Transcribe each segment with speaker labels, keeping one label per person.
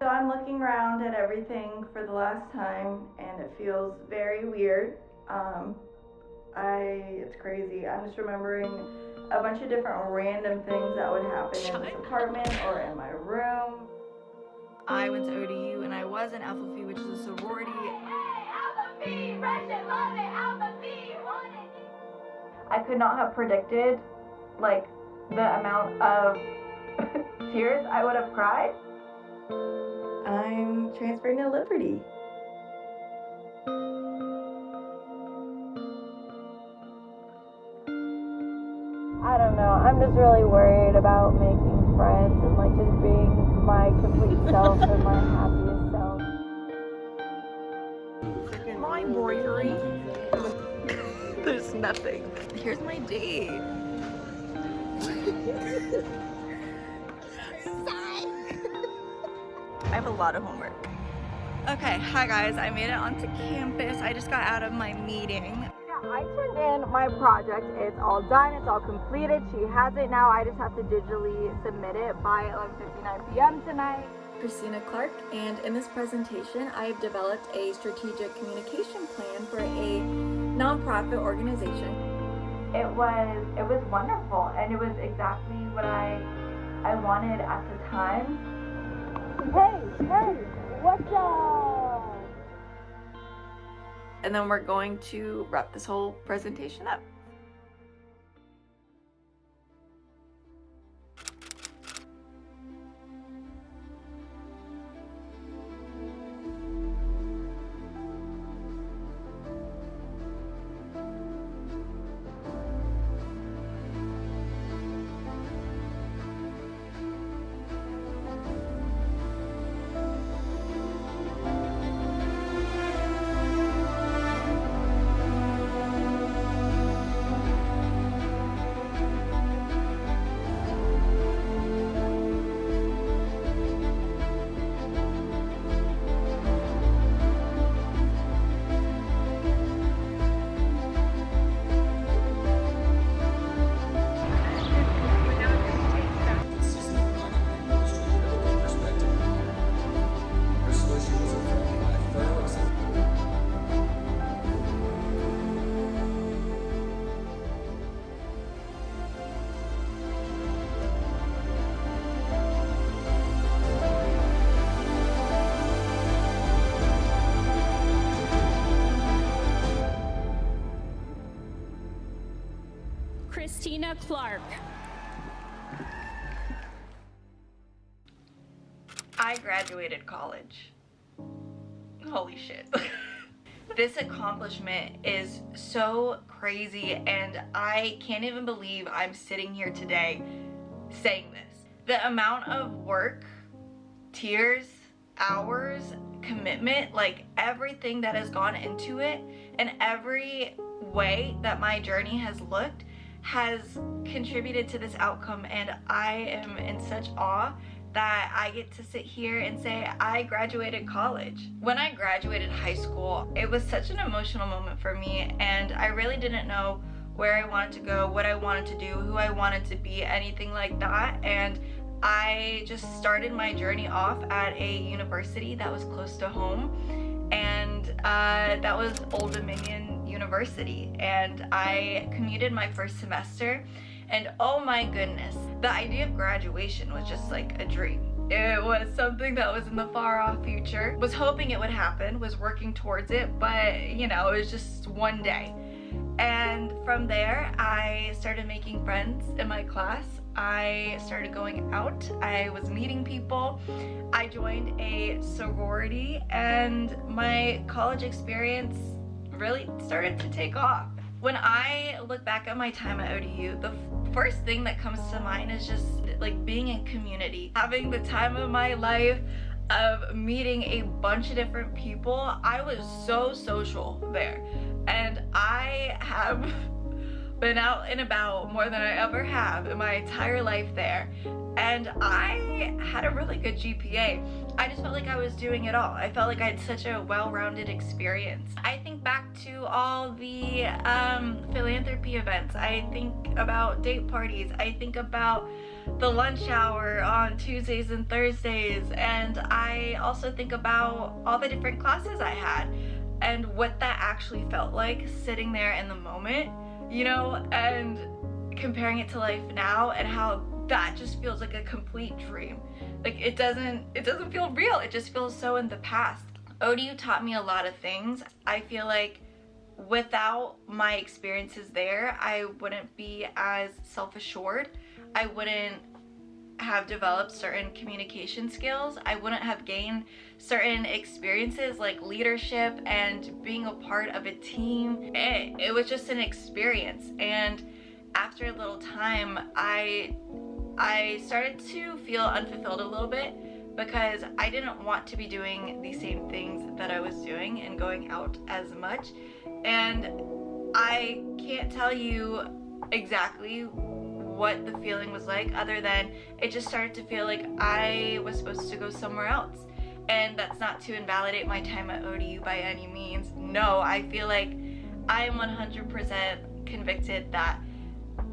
Speaker 1: So I'm looking around at everything for the last time and it feels very weird. It's crazy. I'm just remembering a bunch of different random things that would happen in this apartment or in my room. I went to ODU and I was in Alpha Phi, which is a sorority. Hey, Alpha Phi, fresh and loaded, Alpha Phi, wanted. I could not have predicted like the amount of tears I would have cried. I'm transferring to Liberty. I don't know, I'm just really worried about making friends and like just being my complete self and my happiest self. My embroidery. There's nothing. Here's my date. I have a lot of homework. Okay, hi guys, I made it onto campus. I just got out of my meeting. Yeah, I turned in my project. It's all done, it's all completed. She has it now. I just have to digitally submit it by 11:59 p.m. tonight. Kristina Clarke, and in this presentation, I have developed a strategic communication plan for a nonprofit organization. It was wonderful, and it was exactly what I wanted at the time. Hey, what's up? And then we're going to wrap this whole presentation up.
Speaker 2: Kristina Clarke.
Speaker 1: I graduated college. Holy shit. This accomplishment is so crazy and I can't even believe I'm sitting here today saying this. The amount of work, tears, hours, commitment, like everything that has gone into it and every way that my journey has looked has contributed to this outcome, and I am in such awe that I get to sit here and say I graduated college. When I graduated high school, it was such an emotional moment for me, and I really didn't know where I wanted to go, what I wanted to do, who I wanted to be, anything like that. And I just started my journey off at a university that was close to home, and that was Old Dominion University, and I commuted my first semester, and oh my goodness, the idea of graduation was just like a dream. It was something that was in the far off future. Was hoping it would happen, was working towards it, but you know, it was just one day. And from there, I started making friends in my class. I started going out, I was meeting people, I joined a sorority, and my college experience really started to take off. When I look back at my time at ODU, the first thing that comes to mind is just like being in community, having the time of my life, of meeting a bunch of different people. I was so social there, and I have been out and about more than I ever have in my entire life there, and I had a really good GPA. I just felt like I was doing it all. I felt like I had such a well-rounded experience. I think back to all the philanthropy events. I think about date parties. I think about the lunch hour on Tuesdays and Thursdays, and I also think about all the different classes I had and what that actually felt like sitting there in the moment, you know, and comparing it to life now and how that just feels like a complete dream. Like it doesn't feel real. It just feels so in the past. ODU taught me a lot of things. I feel like without my experiences there, I wouldn't be as self-assured. I wouldn't have developed certain communication skills. I wouldn't have gained certain experiences like leadership and being a part of a team. It was just an experience, and after a little time I started to feel unfulfilled a little bit because I didn't want to be doing the same things that I was doing and going out as much. And I can't tell you exactly what the feeling was like, other than it just started to feel like I was supposed to go somewhere else. And that's not to invalidate my time at ODU by any means. No, I feel like I am 100% convicted that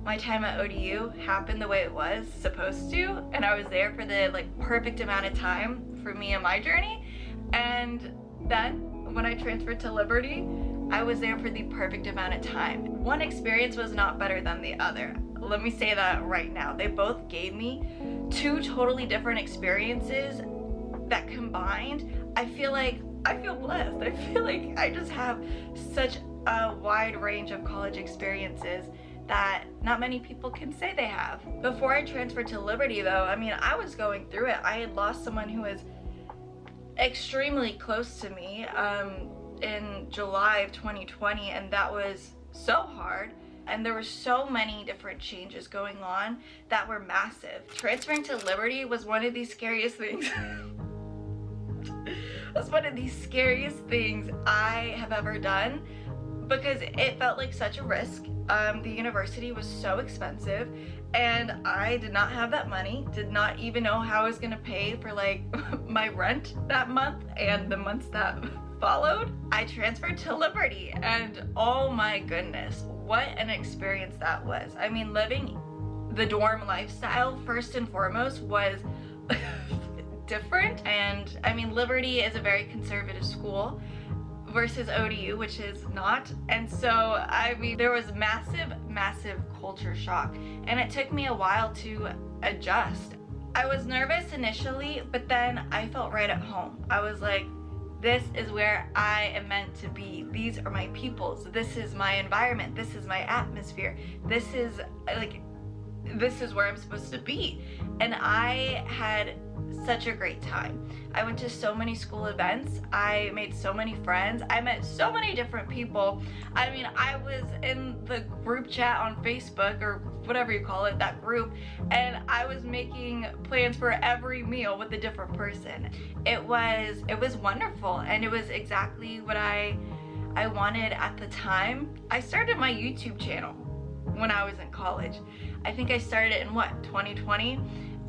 Speaker 1: my time at ODU happened the way it was supposed to, and I was there for the perfect amount of time for me and my journey. And then when I transferred to Liberty, I was there for the perfect amount of time. One experience was not better than the other. Let me say that right now. They both gave me two totally different experiences that combined, I feel blessed. I feel like I just have such a wide range of college experiences that not many people can say they have. Before I transferred to Liberty though, I mean, I was going through it. I had lost someone who was extremely close to me in July of 2020, and that was so hard. And there were so many different changes going on that were massive. Transferring to Liberty was one of the scariest things. Was one of the scariest things I have ever done, because it felt like such a risk. The university was so expensive, and I did not have that money, did not even know how I was gonna pay for my rent that month and the months that followed. I transferred to Liberty, and oh my goodness, what an experience that was. I mean, living the dorm lifestyle first and foremost was different. And I mean, Liberty is a very conservative school versus ODU, which is not. And so, I mean, there was massive culture shock, and it took me a while to adjust. I was nervous initially, but then I felt right at home. I was like, this is where I am meant to be. These are my peoples. This is my environment. This is my atmosphere. This is where I'm supposed to be. And I had such a great time. I went to so many school events. I made so many friends. I met so many different people. I mean, I was in the group chat on Facebook, or whatever you call it, that group, and I was making plans for every meal with a different person. It was wonderful, and it was exactly what I wanted at the time. I started my YouTube channel when I was in college. I think I started it in 2020,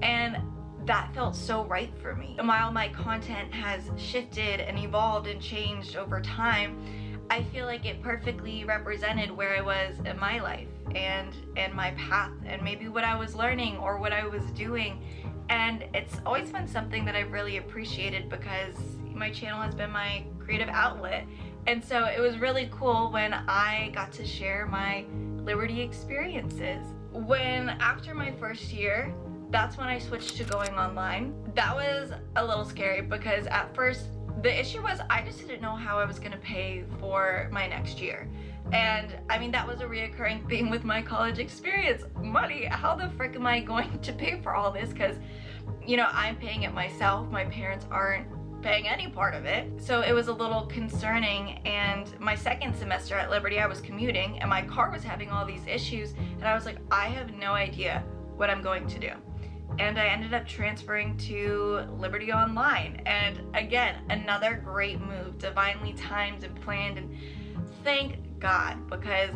Speaker 1: and that felt so right for me. While my content has shifted and evolved and changed over time, I feel like it perfectly represented where I was in my life and my path, and maybe what I was learning or what I was doing. And it's always been something that I've really appreciated, because my channel has been my creative outlet. And so it was really cool when I got to share my Liberty experiences. After my first year, that's when I switched to going online. That was a little scary, because at first the issue was I just didn't know how I was gonna pay for my next year. And I mean, that was a reoccurring theme with my college experience. Money, how the frick am I going to pay for all this? Because, you know, I'm paying it myself. My parents aren't paying any part of it. So it was a little concerning. And my second semester at Liberty, I was commuting, and my car was having all these issues. And I was like, I have no idea what I'm going to do. And I ended up transferring to Liberty Online. And again, another great move, divinely timed and planned, and thank God, because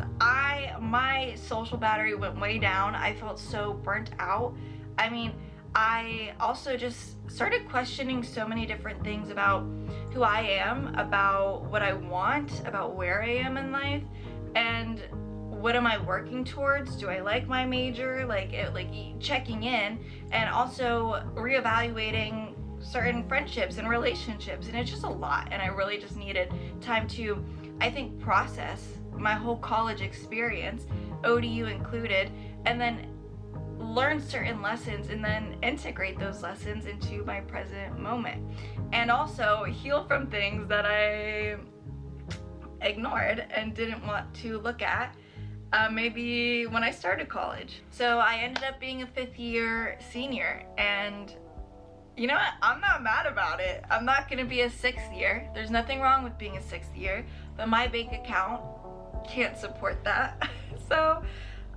Speaker 1: my social battery went way down. I felt so burnt out. I mean, I also just started questioning so many different things about who I am, about what I want, about where I am in life, and what am I working towards? Do I like my major? Like checking in, and also reevaluating certain friendships and relationships. And it's just a lot, and I really just needed time to, I think, process my whole college experience, ODU included, and then learn certain lessons and then integrate those lessons into my present moment, and also heal from things that I ignored and didn't want to look at maybe when I started college. So I ended up being a 5th year senior, and you know what? I'm not mad about it. I'm not gonna be a 6th year. There's nothing wrong with being a 6th year, but my bank account can't support that. So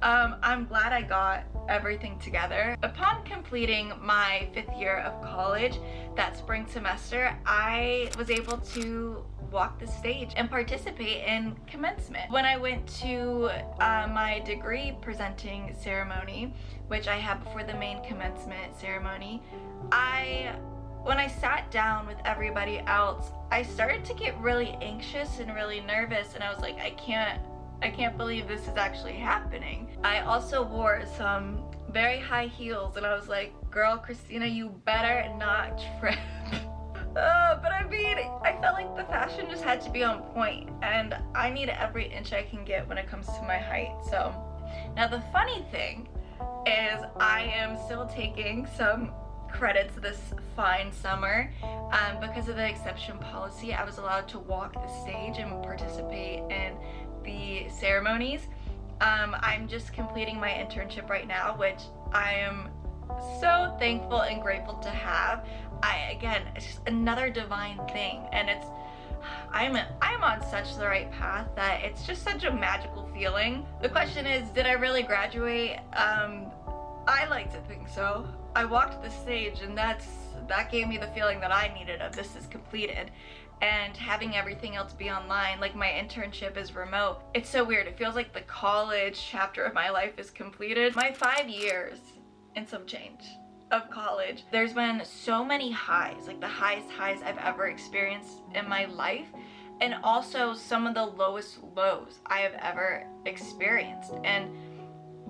Speaker 1: I'm glad I got everything together. Upon completing my 5th year of college, that spring semester, I was able to walk the stage and participate in commencement. When I went to my degree presenting ceremony, which I had before the main commencement ceremony, when I sat down with everybody else, I started to get really anxious and really nervous, and I was like, I can't believe this is actually happening. I also wore some very high heels, and I was like, girl, Kristina, you better not trip. But I mean, I felt like the fashion just had to be on point, and I need every inch I can get when it comes to my height. So now the funny thing is I am still taking some credits this fine summer. Because of the exception policy, I was allowed to walk the stage and participate in the ceremonies. I'm just completing my internship right now, which I am so thankful and grateful to have. Again, it's just another divine thing, and I'm on such the right path that it's just such a magical feeling. The question is, did I really graduate? I like to think so. I walked the stage, and that gave me the feeling that I needed of this is completed. And having everything else be online, like my internship is remote. It's so weird. It feels like the college chapter of my life is completed. My 5 years and some change of college, there's been so many highs, like the highest highs I've ever experienced in my life, and also some of the lowest lows I have ever experienced. And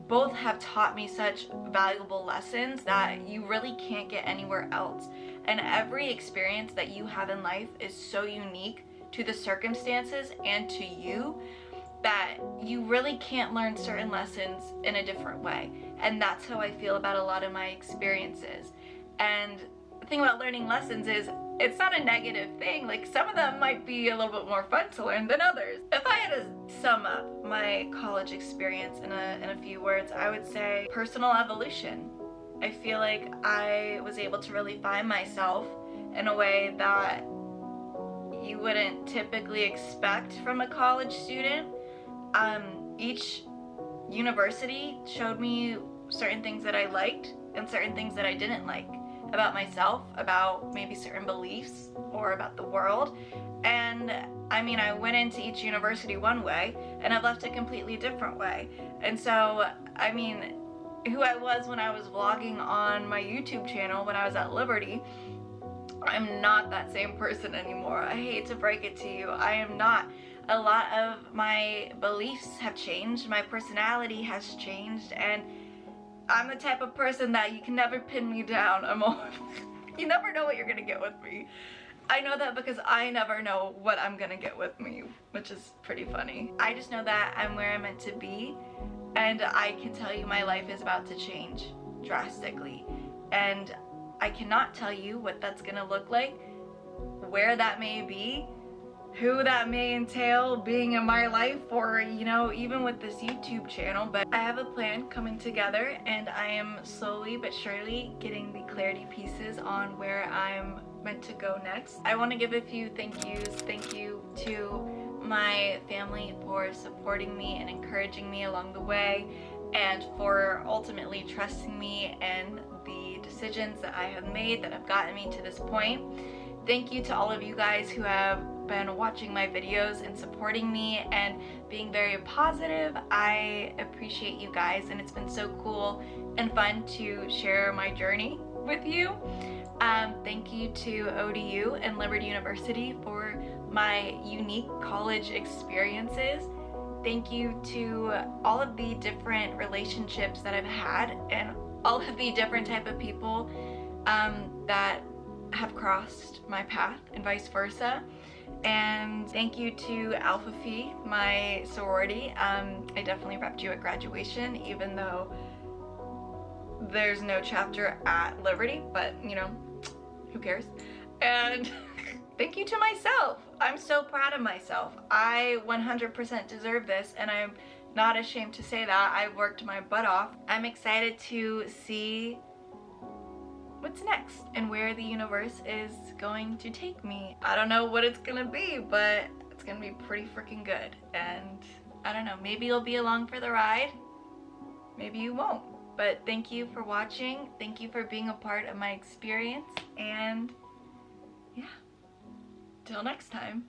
Speaker 1: both have taught me such valuable lessons that you really can't get anywhere else. And every experience that you have in life is so unique to the circumstances and to you that you really can't learn certain lessons in a different way. And that's how I feel about a lot of my experiences. And the thing about learning lessons is it's not a negative thing. Like, some of them might be a little bit more fun to learn than others. If I had to sum up my college experience in a few words, I would say personal evolution. I feel like I was able to really find myself in a way that you wouldn't typically expect from a college student. Each university showed me certain things that I liked and certain things that I didn't like about myself, about maybe certain beliefs or about the world. And I mean, I went into each university one way and I've left a completely different way. And so, I mean, who I was when I was vlogging on my YouTube channel when I was at Liberty, I'm not that same person anymore. I hate to break it to you. I am not. A lot of my beliefs have changed, my personality has changed, and I'm the type of person that you can never pin me down. You never know what you're gonna get with me. I know that because I never know what I'm gonna get with me, which is pretty funny. I just know that I'm where I'm meant to be, and I can tell you my life is about to change drastically. And I cannot tell you what that's gonna look like, where that may be, who that may entail being in my life, or, you know, even with this YouTube channel. But I have a plan coming together, and I am slowly but surely getting the clarity pieces on where I'm meant to go next. I want to give a few thank yous. Thank you to my family for supporting me and encouraging me along the way, and for ultimately trusting me and the decisions that I have made that have gotten me to this point. Thank you to all of you guys who have been watching my videos and supporting me and being very positive. I appreciate you guys, and it's been so cool and fun to share my journey with you. Thank you to ODU and Liberty University for my unique college experiences. Thank you to all of the different relationships that I've had and all of the different type of people that have crossed my path and vice versa. And thank you to Alpha Phi, my sorority. I definitely repped you at graduation, even though there's no chapter at Liberty, but you know, who cares? And thank you to myself. I'm so proud of myself. I 100% deserve this, and I'm not ashamed to say that. I worked my butt off. I'm excited to see what's next and where the universe is going to take me. I don't know what it's gonna be, but it's gonna be pretty freaking good. And I don't know, maybe you'll be along for the ride, maybe you won't. But thank you for watching. Thank you for being a part of my experience. And yeah, till next time.